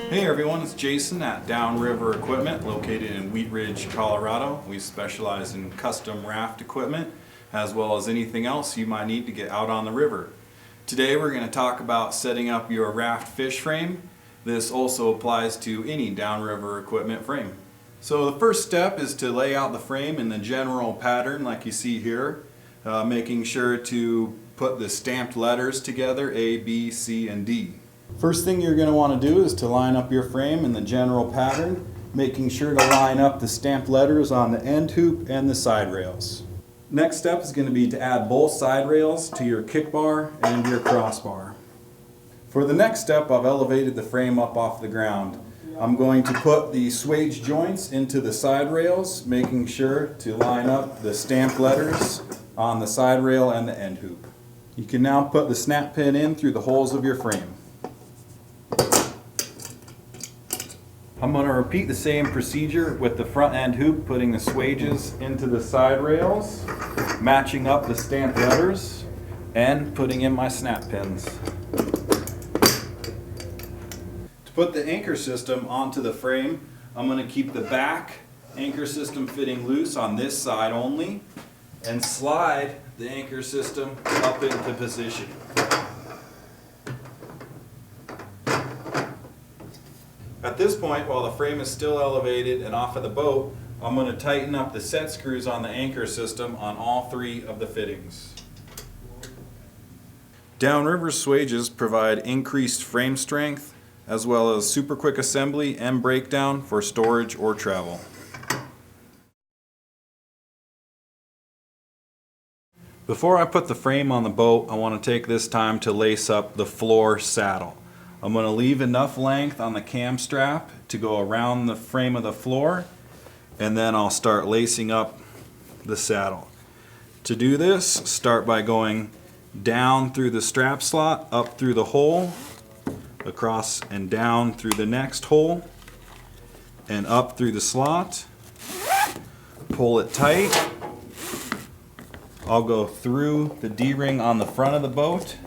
Hey everyone, it's Jason at Downriver Equipment located in Wheat Ridge, Colorado. We specialize in custom raft equipment as well as anything else you might need to get out on the river. Today we're going to talk about setting up your raft fish frame. This also applies to any downriver equipment frame. So the first step is to lay out the frame in the general pattern like you see here, making sure to put the stamped letters together, A, B, C, and D. First thing you're going to want to do is to line up your frame in the general pattern, making sure to line up the stamped letters on the end hoop and the side rails. Next step is going to be to add both side rails to your kick bar and your crossbar. For the next step, I've elevated the frame up off the ground. I'm going to put the swage joints into the side rails, making sure to line up the stamped letters on the side rail and the end hoop. You can now put the snap pin in through the holes of your frame. I'm going to repeat the same procedure with the front end hoop, putting the swages into the side rails, matching up the stamped letters, and putting in my snap pins. To put the anchor system onto the frame, I'm going to keep the back anchor system fitting loose on this side only, and slide the anchor system up into position. At this point, while the frame is still elevated and off of the boat, I'm going to tighten up the set screws on the anchor system on all three of the fittings. Downriver swages provide increased frame strength as well as super quick assembly and breakdown for storage or travel. Before I put the frame on the boat, I want to take this time to lace up the floor saddle. I'm going to leave enough length on the cam strap to go around the frame of the floor, and then I'll start lacing up the saddle. To do this, start by going down through the strap slot, up through the hole, across and down through the next hole, and up through the slot. Pull it tight. I'll go through the D-ring on the front of the boat,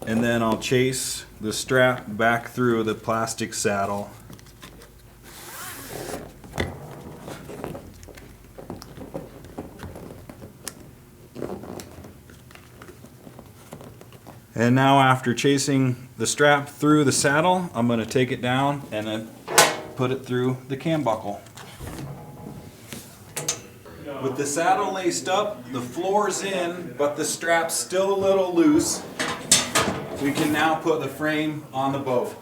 and then I'll chase the strap back through the plastic saddle. And now after chasing the strap through the saddle, I'm going to take it down and then put it through the cam buckle. With the saddle laced up, the floor's in, but the strap's still a little loose, we can now put the frame on the boat.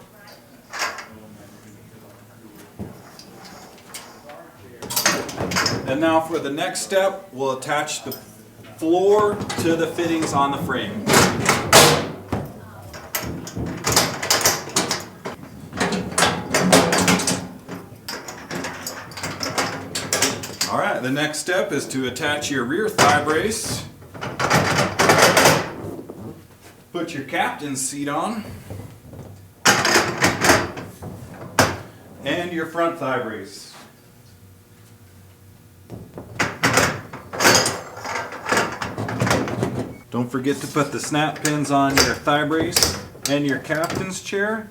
And now for the next step, we'll attach the floor to the fittings on the frame. Alright, the next step is to attach your rear thigh brace. Put your captain's seat on, and your front thigh brace. Don't forget to put the snap pins on your thigh brace and your captain's chair.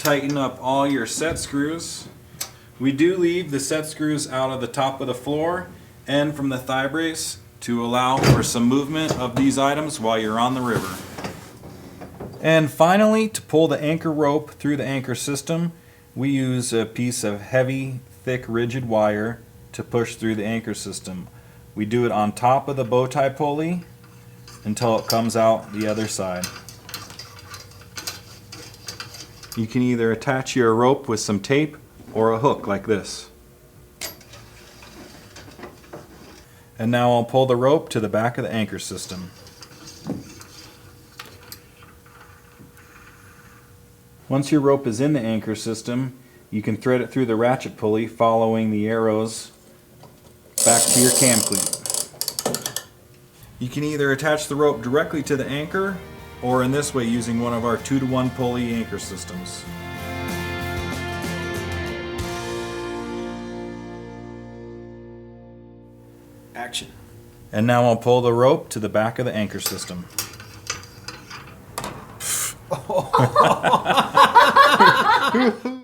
Tighten up all your set screws. We do leave the set screws out of the top of the floor and from the thigh brace to allow for some movement of these items while you're on the river. And finally, to pull the anchor rope through the anchor system, we use a piece of heavy, thick, rigid wire to push through the anchor system. We do it on top of the bow tie pulley until it comes out the other side. You can either attach your rope with some tape or a hook like this. And now I'll pull the rope to the back of the anchor system. Once your rope is in the anchor system, you can thread it through the ratchet pulley following the arrows back to your cam cleat. You can either attach the rope directly to the anchor or in this way using one of our 2-to-1 pulley anchor systems. Action. And now I'll pull the rope to the back of the anchor system.